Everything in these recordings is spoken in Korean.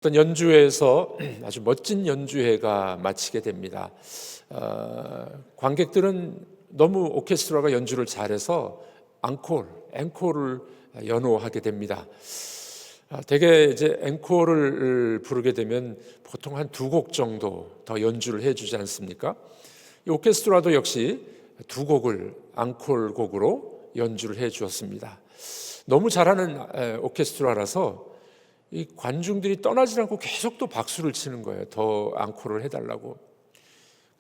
어떤 연주회에서 아주 멋진 연주회가 마치게 됩니다. 관객들은 너무 오케스트라가 연주를 잘해서 앵콜을 연호하게 됩니다. 대개 이제 앵콜을 부르게 되면 보통 한 2곡 정도 더 연주를 해주지 않습니까? 이 오케스트라도 역시 2곡을 앵콜 곡으로 연주를 해 주었습니다. 너무 잘하는 오케스트라라서 이 관중들이 떠나지 않고 계속 또 박수를 치는 거예요. 더 앙코를 해달라고.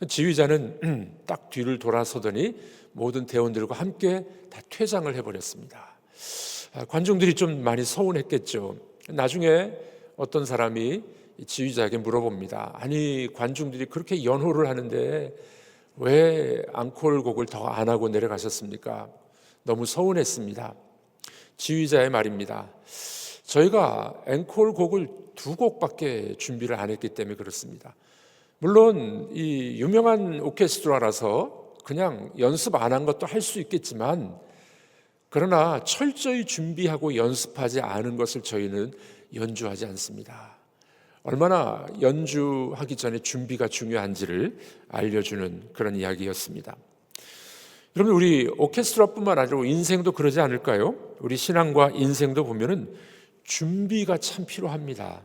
지휘자는 딱 뒤를 돌아서더니 모든 대원들과 함께 다 퇴장을 해버렸습니다. 관중들이 좀 많이 서운했겠죠. 나중에 어떤 사람이 지휘자에게 물어봅니다. 아니, 관중들이 그렇게 연호를 하는데 왜 앙콜 곡을 더 안 하고 내려가셨습니까? 너무 서운했습니다. 지휘자의 말입니다. 저희가 앵콜 곡을 2곡밖에 준비를 안 했기 때문에 그렇습니다. 물론 이 유명한 오케스트라라서 그냥 연습 안 한 것도 할 수 있겠지만, 그러나 철저히 준비하고 연습하지 않은 것을 저희는 연주하지 않습니다. 얼마나 연주하기 전에 준비가 중요한지를 알려주는 그런 이야기였습니다. 여러분, 우리 오케스트라뿐만 아니라 인생도 그러지 않을까요? 우리 신앙과 인생도 보면은 준비가 참 필요합니다.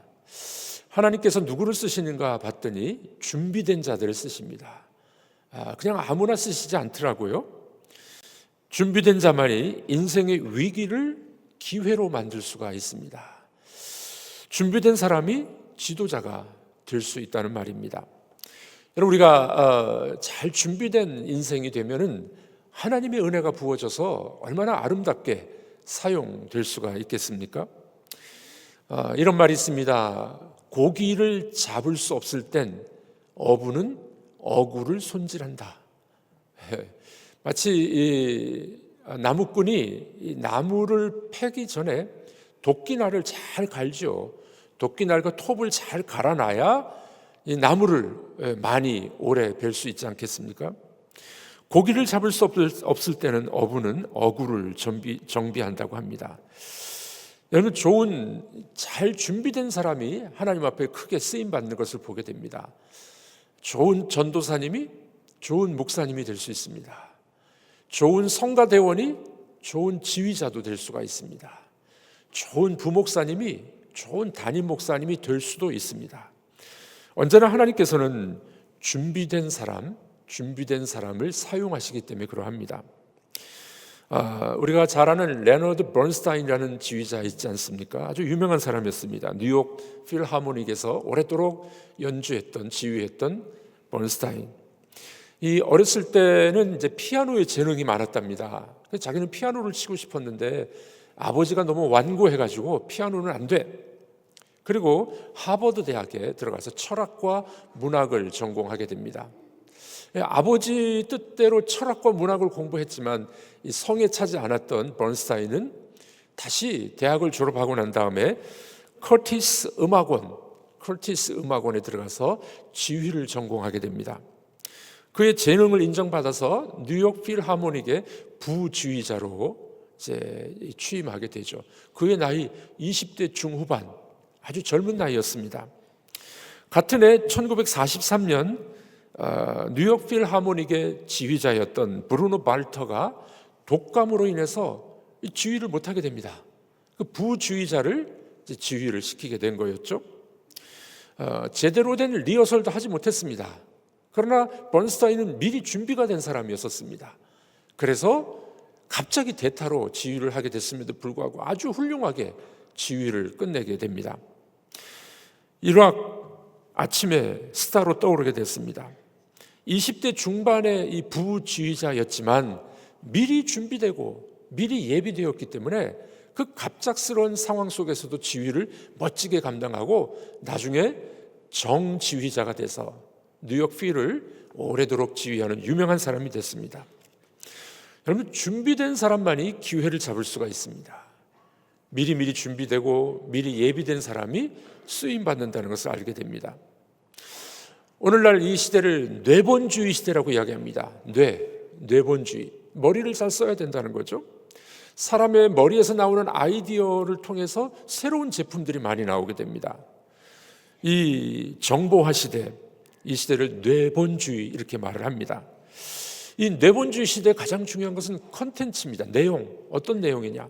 하나님께서 누구를 쓰시는가 봤더니 준비된 자들을 쓰십니다. 그냥 아무나 쓰시지 않더라고요. 준비된 자만이 인생의 위기를 기회로 만들 수가 있습니다. 준비된 사람이 지도자가 될 수 있다는 말입니다. 여러분, 우리가 잘 준비된 인생이 되면은 하나님의 은혜가 부어져서 얼마나 아름답게 사용될 수가 있겠습니까? 이런 말이 있습니다. 고기를 잡을 수 없을 땐 어부는 어구를 손질한다. 마치 이 나무꾼이 이 나무를 패기 전에 도끼날을 잘 갈죠. 도끼날과 톱을 잘 갈아놔야 이 나무를 많이 오래 벨 수 있지 않겠습니까? 고기를 잡을 수 없을 때는 어부는 어구를 정비한다고 합니다. 여러분, 잘 준비된 사람이 하나님 앞에 크게 쓰임받는 것을 보게 됩니다. 좋은 전도사님이 좋은 목사님이 될 수 있습니다. 좋은 성가대원이 좋은 지휘자도 될 수가 있습니다. 좋은 부목사님이 좋은 담임 목사님이 될 수도 있습니다. 언제나 하나님께서는 준비된 사람을 사용하시기 때문에 그러합니다. 우리가 잘 아는 레너드 번스타인이라는 지휘자 있지 않습니까? 아주 유명한 사람이었습니다. 뉴욕 필하모닉에서 오랫도록 지휘했던 번스타인. 이 어렸을 때는 이제 피아노에 재능이 많았답니다. 자기는 피아노를 치고 싶었는데 아버지가 너무 완고해가지고 피아노는 안 돼. 그리고 하버드 대학에 들어가서 철학과 문학을 전공하게 됩니다. 아버지 뜻대로 철학과 문학을 공부했지만 이 성에 차지 않았던 번스타인은 다시 대학을 졸업하고 난 다음에 커티스 음악원에 들어가서 지휘를 전공하게 됩니다. 그의 재능을 인정받아서 뉴욕 필하모닉의 부지휘자로 이제 취임하게 되죠. 그의 나이 20대 중후반, 아주 젊은 나이였습니다. 같은 해 1943년 뉴욕 필하모닉의 지휘자였던 브루노 발터가 독감으로 인해서 지휘를 못하게 됩니다. 그 부지휘자를 지휘를 시키게 된 거였죠. 제대로 된 리허설도 하지 못했습니다. 그러나 번스타인은 미리 준비가 된 사람이었습니다. 그래서 갑자기 대타로 지휘를 하게 됐음에도 불구하고 아주 훌륭하게 지휘를 끝내게 됩니다. 일학 아침에 스타로 떠오르게 됐습니다. 20대 중반의 이 부지휘자였지만 미리 준비되고 미리 예비되었기 때문에 그 갑작스러운 상황 속에서도 지휘를 멋지게 감당하고 나중에 정지휘자가 돼서 뉴욕 필을 오래도록 지휘하는 유명한 사람이 됐습니다. 여러분, 준비된 사람만이 기회를 잡을 수가 있습니다. 미리 준비되고 미리 예비된 사람이 쓰임받는다는 것을 알게 됩니다. 오늘날 이 시대를 뇌본주의 시대라고 이야기합니다. 뇌본주의. 머리를 잘 써야 된다는 거죠. 사람의 머리에서 나오는 아이디어를 통해서 새로운 제품들이 많이 나오게 됩니다. 이 정보화 시대, 이 시대를 뇌본주의 이렇게 말을 합니다. 이 뇌본주의 시대에 가장 중요한 것은 컨텐츠입니다. 내용, 어떤 내용이냐.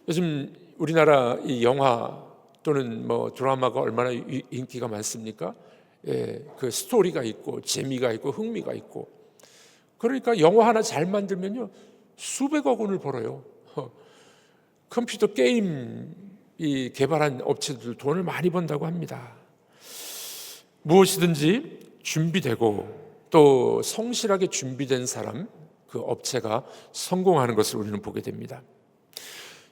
요즘 우리나라 이 영화 또는 뭐 드라마가 얼마나 인기가 많습니까? 예, 그 스토리가 있고 재미가 있고 흥미가 있고. 그러니까 영화 하나 잘 만들면요 수백억 원을 벌어요. 컴퓨터 게임 이 개발한 업체들 돈을 많이 번다고 합니다. 무엇이든지 준비되고 또 성실하게 준비된 사람, 그 업체가 성공하는 것을 우리는 보게 됩니다.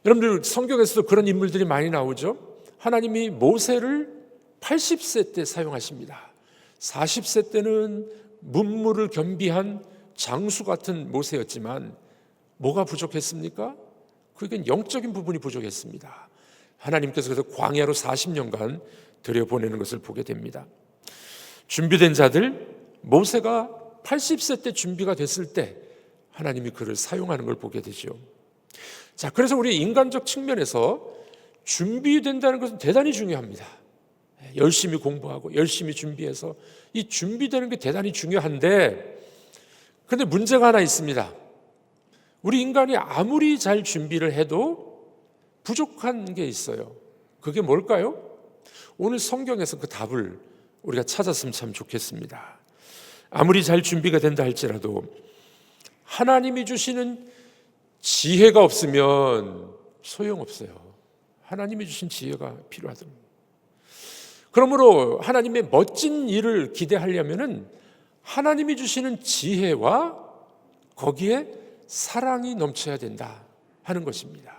여러분들 성경에서도 그런 인물들이 많이 나오죠. 하나님이 모세를 80세 때 사용하십니다. 40세 때는 문무를 겸비한 장수 같은 모세였지만 뭐가 부족했습니까? 그게 영적인 부분이 부족했습니다. 하나님께서 그래서 광야로 40년간 들여보내는 것을 보게 됩니다. 준비된 자들, 모세가 80세 때 준비가 됐을 때 하나님이 그를 사용하는 걸 보게 되죠. 자, 그래서 우리 인간적 측면에서 준비된다는 것은 대단히 중요합니다. 열심히 공부하고 열심히 준비해서 이 준비되는 게 대단히 중요한데, 그런데 문제가 하나 있습니다. 우리 인간이 아무리 잘 준비를 해도 부족한 게 있어요. 그게 뭘까요? 오늘 성경에서 그 답을 우리가 찾았으면 참 좋겠습니다. 아무리 잘 준비가 된다 할지라도 하나님이 주시는 지혜가 없으면 소용없어요. 하나님이 주신 지혜가 필요하답니다. 그러므로 하나님의 멋진 일을 기대하려면은 하나님이 주시는 지혜와 거기에 사랑이 넘쳐야 된다 하는 것입니다.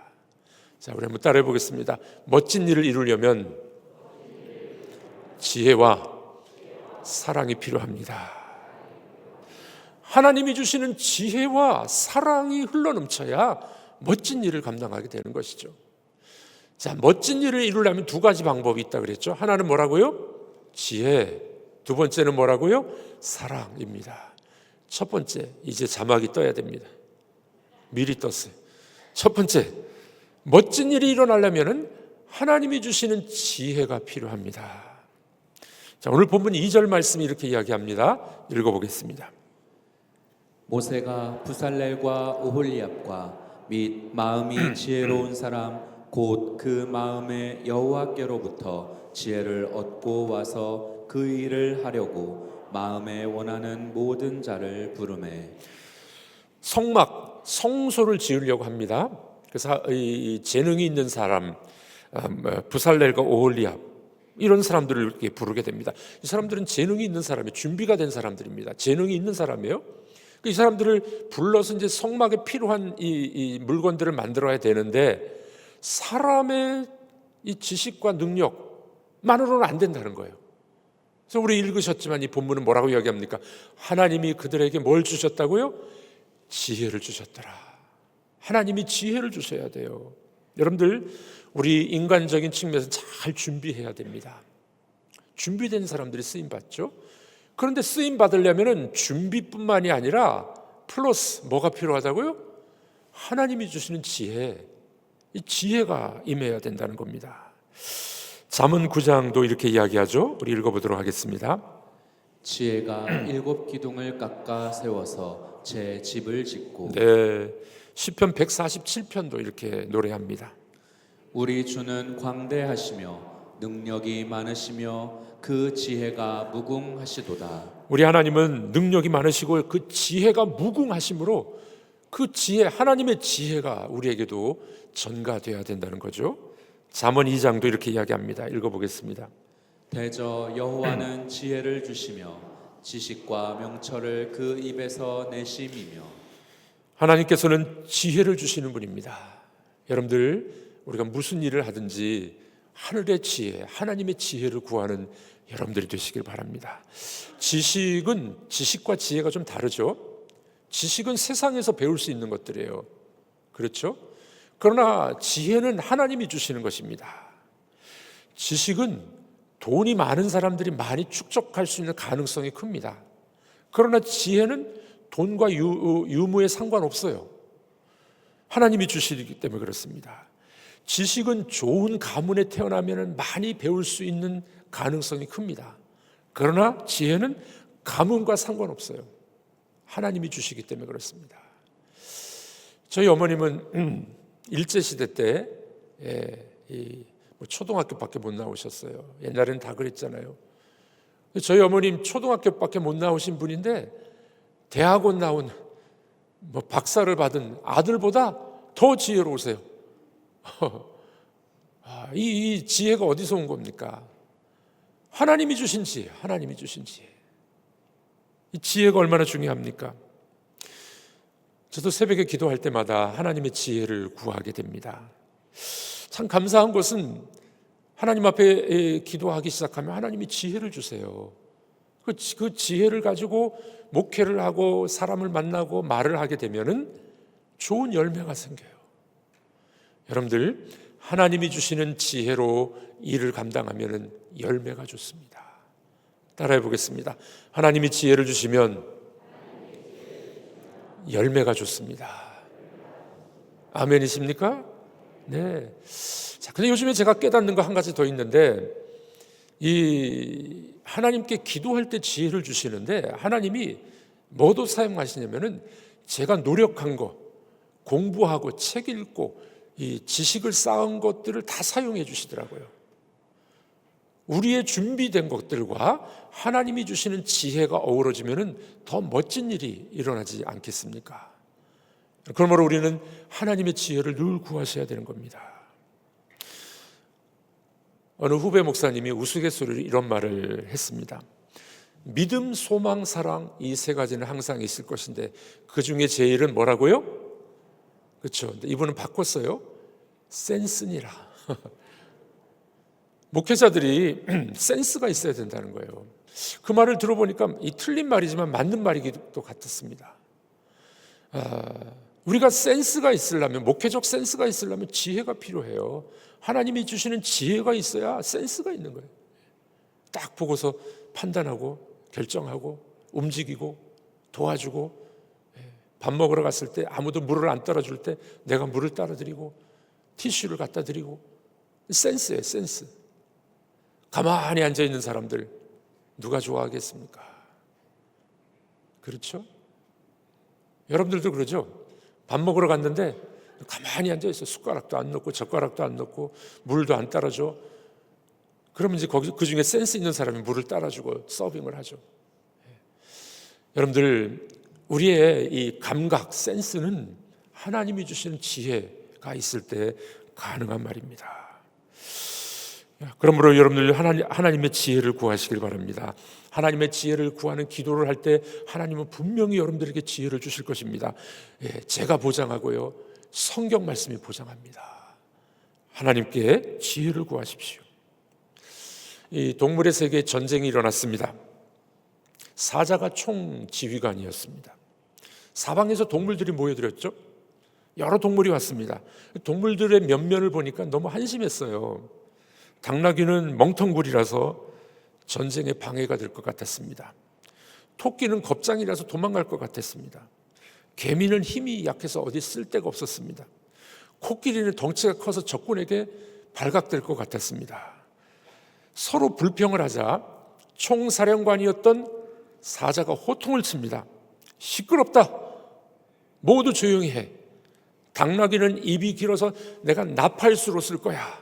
자, 우리 한번 따라해 보겠습니다. 멋진 일을 이루려면 지혜와 사랑이 필요합니다. 하나님이 주시는 지혜와 사랑이 흘러넘쳐야 멋진 일을 감당하게 되는 것이죠. 자, 멋진 일을 이루려면 두 가지 방법이 있다 그랬죠. 하나는 뭐라고요? 지혜. 두 번째는 뭐라고요? 사랑입니다. 첫 번째, 이제 자막이 떠야 됩니다. 미리 떴어요. 첫 번째, 멋진 일이 일어나려면 하나님이 주시는 지혜가 필요합니다. 자, 오늘 본문 2절 말씀이 이렇게 이야기합니다. 읽어보겠습니다. 모세가 부살렐과 오홀리압과 및 마음이 지혜로운 사람 곧 그 마음에 여호와께로부터 지혜를 얻고 와서 그 일을 하려고 마음에 원하는 모든 자를 부르매. 성막, 성소를 지으려고 합니다. 그래서 이 재능이 있는 사람, 부살렐과 오홀리압 이런 사람들을 이렇게 부르게 됩니다. 이 사람들은 재능이 있는 사람이에요. 준비가 된 사람들입니다. 재능이 있는 사람이에요. 이 사람들을 불러서 이제 성막에 필요한 이 물건들을 만들어야 되는데 사람의 이 지식과 능력만으로는 안 된다는 거예요. 그래서 우리 읽으셨지만 이 본문은 뭐라고 이야기합니까? 하나님이 그들에게 뭘 주셨다고요? 지혜를 주셨더라. 하나님이 지혜를 주셔야 돼요. 여러분들, 우리 인간적인 측면에서 잘 준비해야 됩니다. 준비된 사람들이 쓰임 받죠. 그런데 쓰임 받으려면 준비뿐만이 아니라 플러스 뭐가 필요하다고요? 하나님이 주시는 지혜, 이 지혜가 임해야 된다는 겁니다. 잠언 9장도 이렇게 이야기하죠. 우리 읽어보도록 하겠습니다. 지혜가 7 기둥을 깎아 세워서 제 집을 짓고. 네, 시편 147편도 이렇게 노래합니다. 우리 주는 광대하시며 능력이 많으시며 그 지혜가 무궁하시도다. 우리 하나님은 능력이 많으시고 그 지혜가 무궁하심으로 그 지혜, 하나님의 지혜가 우리에게도 전가되어야 된다는 거죠. 잠언 2장도 이렇게 이야기합니다. 읽어보겠습니다. 대저 여호와는 지혜를 주시며 지식과 명철을 그 입에서 내심이며. 하나님께서는 지혜를 주시는 분입니다. 여러분들, 우리가 무슨 일을 하든지 하늘의 지혜, 하나님의 지혜를 구하는 여러분들이 되시길 바랍니다. 지식과 지혜가 좀 다르죠. 지식은 세상에서 배울 수 있는 것들이에요. 그렇죠? 그러나 지혜는 하나님이 주시는 것입니다. 지식은 돈이 많은 사람들이 많이 축적할 수 있는 가능성이 큽니다. 그러나 지혜는 돈과 유무에 상관없어요. 하나님이 주시기 때문에 그렇습니다. 지식은 좋은 가문에 태어나면 많이 배울 수 있는 가능성이 큽니다. 그러나 지혜는 가문과 상관없어요. 하나님이 주시기 때문에 그렇습니다. 저희 어머님은 일제시대 때 초등학교밖에 못 나오셨어요. 옛날에는 다 그랬잖아요. 저희 어머님 초등학교밖에 못 나오신 분인데 대학원 나온 박사를 받은 아들보다 더 지혜로우세요. 이 지혜가 어디서 온 겁니까? 하나님이 주신 지혜, 하나님이 주신 지혜. 이 지혜가 얼마나 중요합니까? 저도 새벽에 기도할 때마다 하나님의 지혜를 구하게 됩니다. 참 감사한 것은 하나님 앞에 기도하기 시작하면 하나님이 지혜를 주세요. 그 지혜를 가지고 목회를 하고 사람을 만나고 말을 하게 되면은 좋은 열매가 생겨요. 여러분들, 하나님이 주시는 지혜로 일을 감당하면은 열매가 좋습니다. 따라해 보겠습니다. 하나님이 지혜를 주시면 열매가 좋습니다. 아멘이십니까? 네. 자, 근데 요즘에 제가 깨닫는 거 한 가지 더 있는데, 이 하나님께 기도할 때 지혜를 주시는데 하나님이 뭐도 사용하시냐면은 제가 노력한 거, 공부하고 책 읽고 이 지식을 쌓은 것들을 다 사용해 주시더라고요. 우리의 준비된 것들과 하나님이 주시는 지혜가 어우러지면은 더 멋진 일이 일어나지 않겠습니까? 그러므로 우리는 하나님의 지혜를 늘 구하셔야 되는 겁니다. 어느 후배 목사님이 우스갯소리로 이런 말을 했습니다. 믿음, 소망, 사랑 이 세 가지는 항상 있을 것인데 그 중에 제일은 뭐라고요? 그렇죠. 이분은 바꿨어요. 센스니라. 목회자들이 센스가 있어야 된다는 거예요. 그 말을 들어보니까 이 틀린 말이지만 맞는 말이기도 같았습니다. 우리가 센스가 있으려면, 목회적 센스가 있으려면 지혜가 필요해요. 하나님이 주시는 지혜가 있어야 센스가 있는 거예요. 딱 보고서 판단하고 결정하고 움직이고 도와주고, 밥 먹으러 갔을 때 아무도 물을 안 따라줄 때 내가 물을 따라드리고 티슈를 갖다 드리고. 센스예요, 센스. 가만히 앉아있는 사람들 누가 좋아하겠습니까? 그렇죠? 여러분들도 그러죠? 밥 먹으러 갔는데 가만히 앉아있어. 숟가락도 안 넣고 젓가락도 안 넣고 물도 안 따라줘. 그러면 이제 그 중에 센스 있는 사람이 물을 따라주고 서빙을 하죠. 여러분들, 우리의 이 감각, 센스는 하나님이 주시는 지혜가 있을 때 가능한 말입니다. 그러므로 여러분들 하나님의 지혜를 구하시길 바랍니다. 하나님의 지혜를 구하는 기도를 할 때 하나님은 분명히 여러분들에게 지혜를 주실 것입니다. 제가 보장하고요, 성경 말씀이 보장합니다. 하나님께 지혜를 구하십시오. 이 동물의 세계에 전쟁이 일어났습니다. 사자가 총지휘관이었습니다. 사방에서 동물들이 모여들었죠. 여러 동물이 왔습니다. 동물들의 면면을 보니까 너무 한심했어요. 당나귀는 멍텅구리라서 전쟁에 방해가 될 것 같았습니다. 토끼는 겁장이라서 도망갈 것 같았습니다. 개미는 힘이 약해서 어디 쓸 데가 없었습니다. 코끼리는 덩치가 커서 적군에게 발각될 것 같았습니다. 서로 불평을 하자 총사령관이었던 사자가 호통을 칩니다. 시끄럽다. 모두 조용히 해. 당나귀는 입이 길어서 내가 나팔수로 쓸 거야.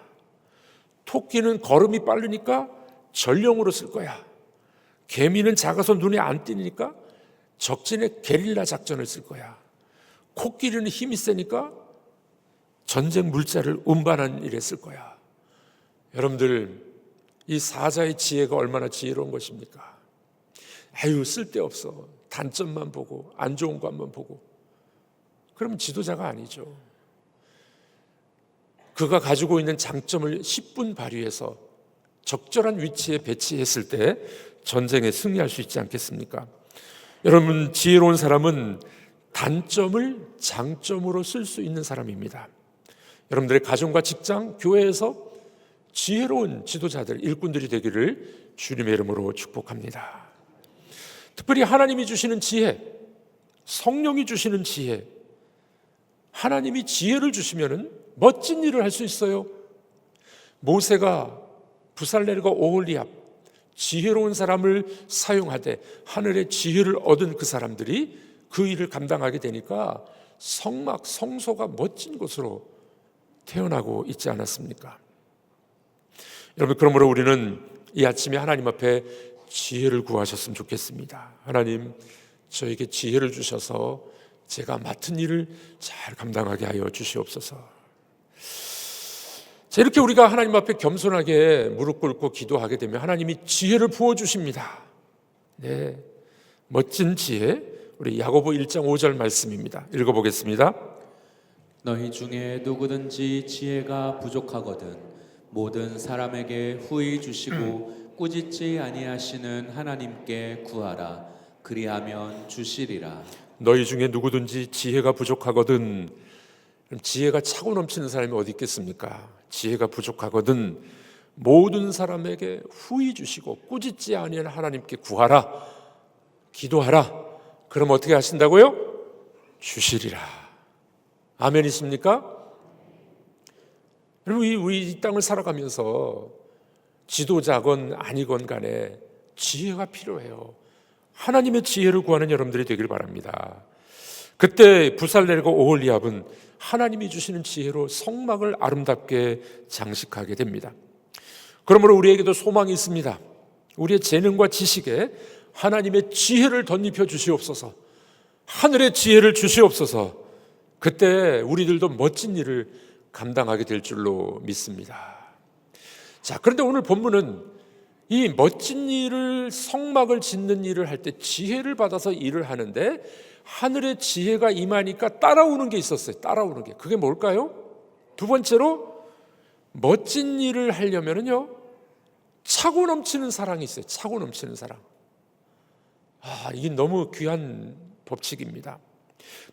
토끼는 걸음이 빠르니까 전령으로 쓸 거야. 개미는 작아서 눈에 안 띄니까 적진의 게릴라 작전을 쓸 거야. 코끼리는 힘이 세니까 전쟁 물자를 운반하는 일에 쓸 거야. 여러분들, 이 사자의 지혜가 얼마나 지혜로운 것입니까? 아유, 쓸데없어. 단점만 보고 안 좋은 것만 보고. 그러면 지도자가 아니죠. 그가 가지고 있는 장점을 10분 발휘해서 적절한 위치에 배치했을 때 전쟁에 승리할 수 있지 않겠습니까? 여러분, 지혜로운 사람은 단점을 장점으로 쓸 수 있는 사람입니다. 여러분들의 가정과 직장, 교회에서 지혜로운 지도자들, 일꾼들이 되기를 주님의 이름으로 축복합니다. 특별히 하나님이 주시는 지혜, 성령이 주시는 지혜, 하나님이 지혜를 주시면은 멋진 일을 할 수 있어요. 모세가 부살렐과 오홀리압 지혜로운 사람을 사용하되 하늘의 지혜를 얻은 그 사람들이 그 일을 감당하게 되니까 성막, 성소가 멋진 곳으로 태어나고 있지 않았습니까? 여러분, 그러므로 우리는 이 아침에 하나님 앞에 지혜를 구하셨으면 좋겠습니다. 하나님, 저에게 지혜를 주셔서 제가 맡은 일을 잘 감당하게 하여 주시옵소서. 자, 이렇게 우리가 하나님 앞에 겸손하게 무릎 꿇고 기도하게 되면 하나님이 지혜를 부어주십니다. 네, 멋진 지혜, 우리 야고보 1장 5절 말씀입니다. 읽어보겠습니다. 너희 중에 누구든지 지혜가 부족하거든 모든 사람에게 후히 주시고 꾸짖지 아니하시는 하나님께 구하라. 그리하면 주시리라. 너희 중에 누구든지 지혜가 부족하거든. 그럼 지혜가 차고 넘치는 사람이 어디 있겠습니까? 지혜가 부족하거든 모든 사람에게 후히 주시고 꾸짖지 아니하는 하나님께 구하라, 기도하라. 그럼 어떻게 하신다고요? 주시리라. 아멘이십니까? 여러분, 우리 이 땅을 살아가면서 지도자건 아니건 간에 지혜가 필요해요. 하나님의 지혜를 구하는 여러분들이 되길 바랍니다. 그때 부살렐과 오홀리압은 하나님이 주시는 지혜로 성막을 아름답게 장식하게 됩니다. 그러므로 우리에게도 소망이 있습니다. 우리의 재능과 지식에 하나님의 지혜를 덧입혀 주시옵소서. 하늘의 지혜를 주시옵소서. 그때 우리들도 멋진 일을 감당하게 될 줄로 믿습니다. 자, 그런데 오늘 본문은 이 멋진 일을, 성막을 짓는 일을 할 때 지혜를 받아서 일을 하는데 하늘의 지혜가 임하니까 따라오는 게 있었어요. 따라오는 게. 그게 뭘까요? 두 번째로 멋진 일을 하려면은요, 차고 넘치는 사랑이 있어요. 차고 넘치는 사랑. 이게 너무 귀한 법칙입니다.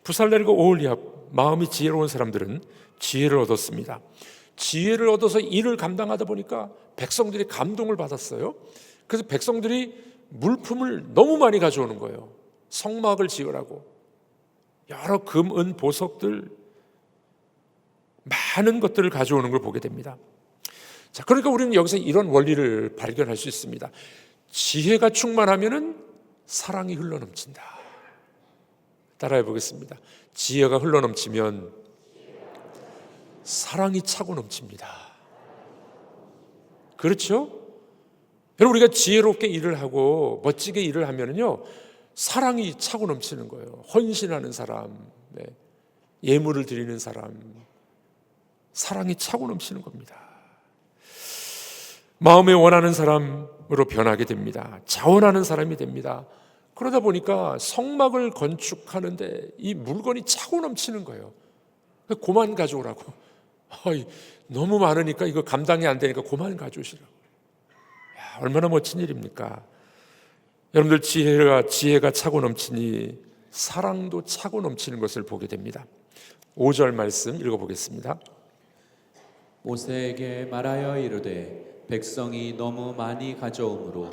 부살렐과 오홀리압, 마음이 지혜로운 사람들은 지혜를 얻었습니다. 지혜를 얻어서 일을 감당하다 보니까 백성들이 감동을 받았어요. 그래서 백성들이 물품을 너무 많이 가져오는 거예요. 성막을 지으라고 여러 금, 은, 보석들, 많은 것들을 가져오는 걸 보게 됩니다. 자, 그러니까 우리는 여기서 이런 원리를 발견할 수 있습니다. 지혜가 충만하면은 사랑이 흘러넘친다. 따라해 보겠습니다. 지혜가 흘러넘치면 사랑이 차고 넘칩니다. 그렇죠? 여러분, 우리가 지혜롭게 일을 하고 멋지게 일을 하면은요, 사랑이 차고 넘치는 거예요. 헌신하는 사람, 예물을 드리는 사람, 사랑이 차고 넘치는 겁니다. 마음에 원하는 사람으로 변하게 됩니다. 자원하는 사람이 됩니다. 그러다 보니까 성막을 건축하는데 이 물건이 차고 넘치는 거예요. 그만 가져오라고. 너무 많으니까 이거 감당이 안 되니까 그만 가져오시라고. 얼마나 멋진 일입니까? 여러분들, 지혜가 차고 넘치니 사랑도 차고 넘치는 것을 보게 됩니다. 5절 말씀 읽어보겠습니다. 모세에게 말하여 이르되 백성이 너무 많이 가져오므로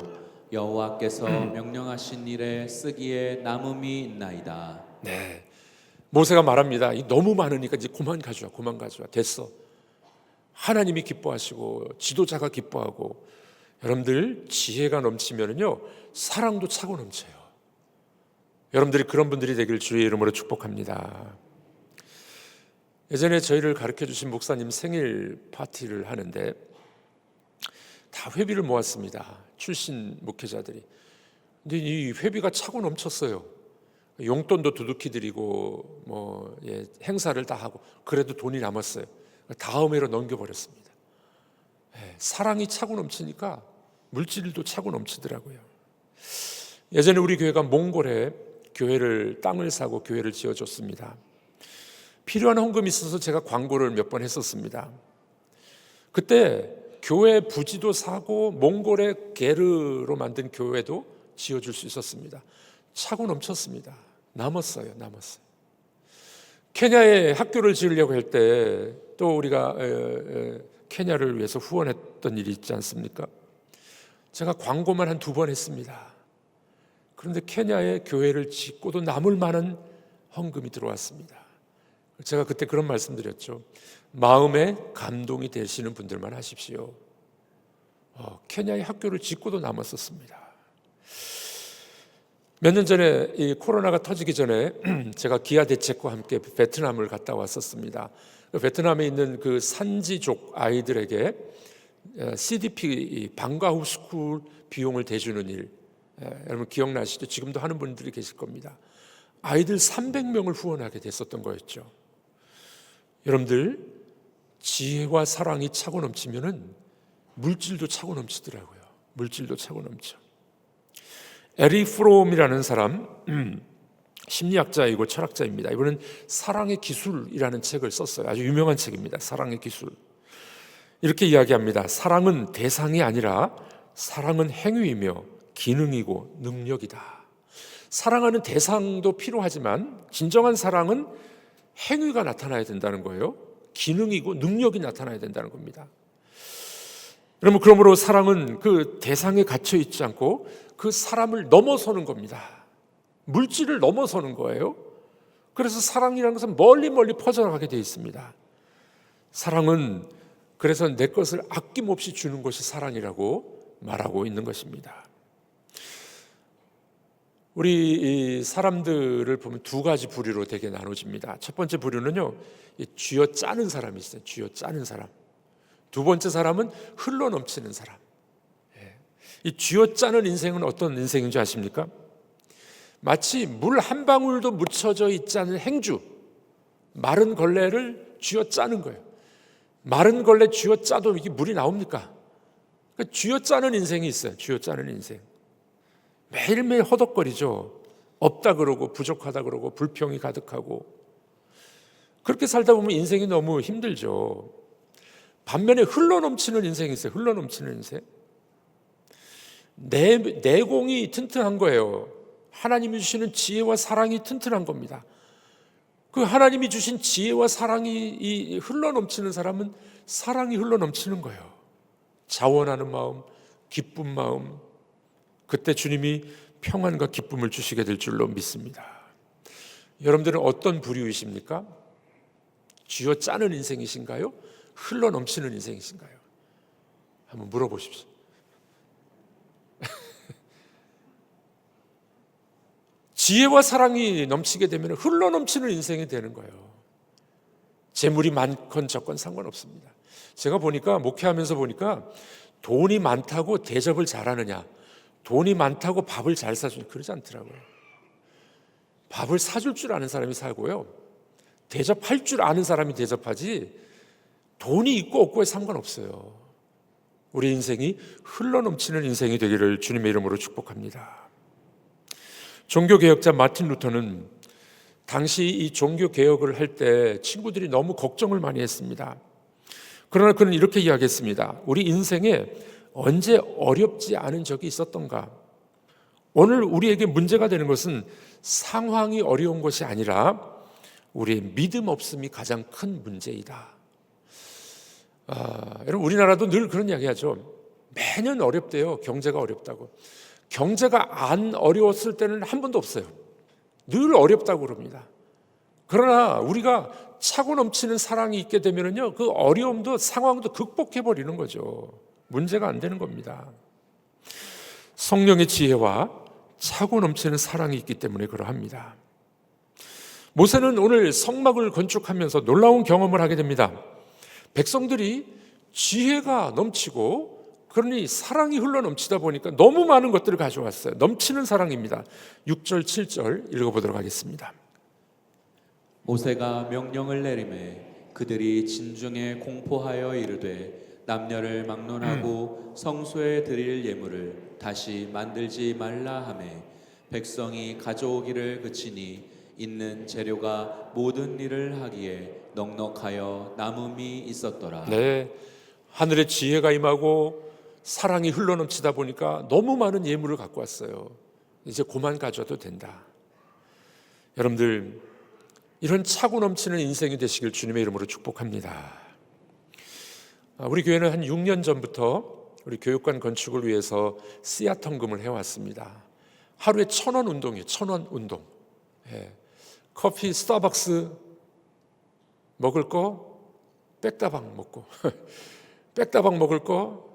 여호와께서 명령하신 일에 쓰기에 남음이 있나이다. 네, 모세가 말합니다. 너무 많으니까 이제 그만 가져와. 됐어. 하나님이 기뻐하시고 지도자가 기뻐하고, 여러분들 지혜가 넘치면은요, 사랑도 차고 넘쳐요. 여러분들이 그런 분들이 되길 주의 이름으로 축복합니다. 예전에 저희를 가르쳐 주신 목사님 생일 파티를 하는데 다 회비를 모았습니다. 출신 목회자들이. 근데 이 회비가 차고 넘쳤어요. 용돈도 두둑히 드리고 행사를 다 하고, 그래도 돈이 남았어요. 다음 해로 넘겨버렸습니다. 사랑이 차고 넘치니까 물질도 차고 넘치더라고요. 예전에 우리 교회가 몽골에 땅을 사고 교회를 지어줬습니다. 필요한 헌금이 있어서 제가 광고를 몇 번 했었습니다. 그때 교회 부지도 사고 몽골의 게르로 만든 교회도 지어줄 수 있었습니다. 차고 넘쳤습니다. 남았어요. 케냐에 학교를 지으려고 할 때 또 우리가 케냐를 위해서 후원했던 일이 있지 않습니까? 제가 광고만 한 2번 했습니다. 그런데 케냐에 교회를 짓고도 남을 만한 헌금이 들어왔습니다. 제가 그때 그런 말씀 드렸죠. 마음에 감동이 되시는 분들만 하십시오. 케냐의 학교를 짓고도 남았었습니다. 몇 년 전에 이 코로나가 터지기 전에 제가 기아 대책과 함께 베트남을 갔다 왔었습니다. 베트남에 있는 그 산지족 아이들에게 CDP 방과 후 스쿨 비용을 대주는 일, 여러분 기억나시죠? 지금도 하는 분들이 계실 겁니다. 아이들 300명을 후원하게 됐었던 거였죠. 여러분들, 지혜와 사랑이 차고 넘치면은 물질도 차고 넘치더라고요. 물질도 차고 넘쳐. 에리 프롬이라는 사람, 심리학자이고 철학자입니다. 이분은 사랑의 기술이라는 책을 썼어요. 아주 유명한 책입니다. 사랑의 기술. 이렇게 이야기합니다. 사랑은 대상이 아니라 사랑은 행위이며 기능이고 능력이다. 사랑하는 대상도 필요하지만 진정한 사랑은 행위가 나타나야 된다는 거예요. 기능이고 능력이 나타나야 된다는 겁니다. 그러므로 사랑은 그 대상에 갇혀 있지 않고 그 사람을 넘어서는 겁니다. 물질을 넘어서는 거예요. 그래서 사랑이라는 것은 멀리 퍼져나가게 되어 있습니다. 사랑은 그래서 내 것을 아낌없이 주는 것이 사랑이라고 말하고 있는 것입니다. 우리 사람들을 보면 두 가지 부류로 되게 나눠집니다. 첫 번째 부류는요, 쥐어 짜는 사람이 있어요. 쥐어 짜는 사람. 두 번째 사람은 흘러 넘치는 사람. 이 쥐어 짜는 인생은 어떤 인생인지 아십니까? 마치 물 한 방울도 묻혀져 있지 않은 행주, 마른 걸레를 쥐어 짜는 거예요. 마른 걸레 쥐어 짜도 이게 물이 나옵니까? 그러니까 쥐어 짜는 인생이 있어요. 쥐어 짜는 인생. 매일매일 허덕거리죠. 없다 그러고 부족하다 그러고 불평이 가득하고. 그렇게 살다 보면 인생이 너무 힘들죠. 반면에 흘러넘치는 인생이 있어요. 흘러넘치는 인생. 내공이 튼튼한 거예요. 하나님이 주시는 지혜와 사랑이 튼튼한 겁니다. 그 하나님이 주신 지혜와 사랑이 흘러넘치는 사람은 사랑이 흘러넘치는 거예요. 자원하는 마음, 기쁜 마음, 그때 주님이 평안과 기쁨을 주시게 될 줄로 믿습니다. 여러분들은 어떤 부류이십니까? 쥐어 짜는 인생이신가요? 흘러넘치는 인생이신가요? 한번 물어보십시오. 지혜와 사랑이 넘치게 되면 흘러넘치는 인생이 되는 거예요. 재물이 많건 적건 상관없습니다. 제가 보니까 목회하면서 보니까 돈이 많다고 대접을 잘하느냐, 돈이 많다고 밥을 잘 사주냐, 그러지 않더라고요. 밥을 사줄 줄 아는 사람이 살고요, 대접할 줄 아는 사람이 대접하지 돈이 있고 없고에 상관없어요. 우리 인생이 흘러넘치는 인생이 되기를 주님의 이름으로 축복합니다. 종교개혁자 마틴 루터는 당시 이 종교개혁을 할 때 친구들이 너무 걱정을 많이 했습니다. 그러나 그는 이렇게 이야기했습니다. 우리 인생에 언제 어렵지 않은 적이 있었던가? 오늘 우리에게 문제가 되는 것은 상황이 어려운 것이 아니라 우리의 믿음 없음이 가장 큰 문제이다. 여러분, 우리나라도 늘 그런 이야기하죠. 매년 어렵대요. 경제가 어렵다고. 경제가 안 어려웠을 때는 한 번도 없어요. 늘 어렵다고 그럽니다. 그러나 우리가 차고 넘치는 사랑이 있게 되면요, 그 어려움도 상황도 극복해 버리는 거죠. 문제가 안 되는 겁니다. 성령의 지혜와 차고 넘치는 사랑이 있기 때문에 그러합니다. 모세는 오늘 성막을 건축하면서 놀라운 경험을 하게 됩니다. 백성들이 지혜가 넘치고, 그러니 사랑이 흘러넘치다 보니까 너무 많은 것들을 가져왔어요. 넘치는 사랑입니다. 6절 7절 읽어보도록 하겠습니다. 모세가 명령을 내리매 그들이 진중에 공포하여 이르되 남녀를 막론하고 성소에 드릴 예물을 다시 만들지 말라 하매 백성이 가져오기를 그치니 있는 재료가 모든 일을 하기에 넉넉하여 남음이 있었더라. 네, 하늘의 지혜가 임하고 사랑이 흘러넘치다 보니까 너무 많은 예물을 갖고 왔어요. 이제 그만 가져도 된다. 여러분들, 이런 차고 넘치는 인생이 되시길 주님의 이름으로 축복합니다. 우리 교회는 한 6년 전부터 우리 교육관 건축을 위해서 씨앗헌금을 해왔습니다. 하루에 1,000원 운동이에요. 1,000원 운동. 커피, 스타벅스 먹을 거 백다방 먹고 백다방 먹을 거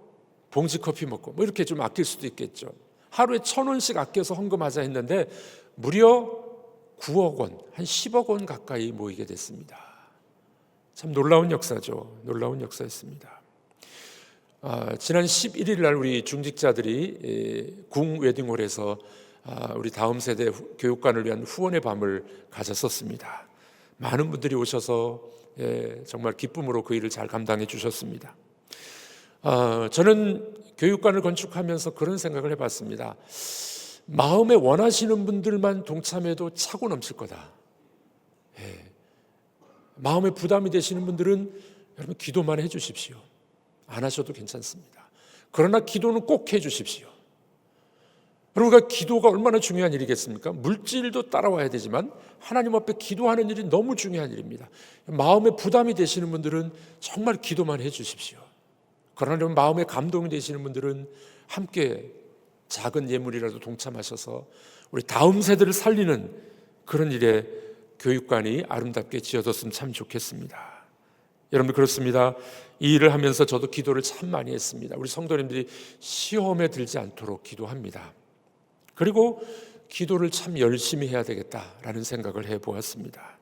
봉지 커피 먹고 뭐 이렇게 좀 아낄 수도 있겠죠. 하루에 1,000원씩 아껴서 헌금하자 했는데 무려 9억 원, 한 10억 원 가까이 모이게 됐습니다. 참 놀라운 역사죠. 놀라운 역사였습니다. 지난 11일 날 우리 중직자들이 궁 웨딩홀에서 우리 다음 세대 교육관을 위한 후원의 밤을 가졌었습니다. 많은 분들이 오셔서 정말 기쁨으로 그 일을 잘 감당해 주셨습니다. 저는 교육관을 건축하면서 그런 생각을 해봤습니다. 마음에 원하시는 분들만 동참해도 차고 넘칠 거다. 마음에 부담이 되시는 분들은 여러분 기도만 해주십시오. 안 하셔도 괜찮습니다. 그러나 기도는 꼭 해주십시오. 그러니까 기도가 얼마나 중요한 일이겠습니까? 물질도 따라와야 되지만 하나님 앞에 기도하는 일이 너무 중요한 일입니다. 마음에 부담이 되시는 분들은 정말 기도만 해주십시오. 그러나 마음에 감동이 되시는 분들은 함께 작은 예물이라도 동참하셔서 우리 다음 세대를 살리는 그런 일에 교육관이 아름답게 지어졌으면 참 좋겠습니다. 여러분 그렇습니다. 이 일을 하면서 저도 기도를 참 많이 했습니다. 우리 성도님들이 시험에 들지 않도록 기도합니다. 그리고 기도를 참 열심히 해야 되겠다라는 생각을 해보았습니다.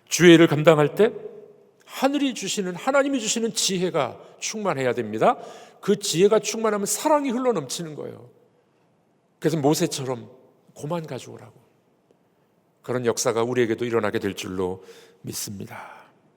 주의 일을 감당할 때 하나님이 주시는 지혜가 충만해야 됩니다. 그 지혜가 충만하면 사랑이 흘러넘치는 거예요. 그래서 모세처럼 고만 가져오라고. 그런 역사가 우리에게도 일어나게 될 줄로 믿습니다.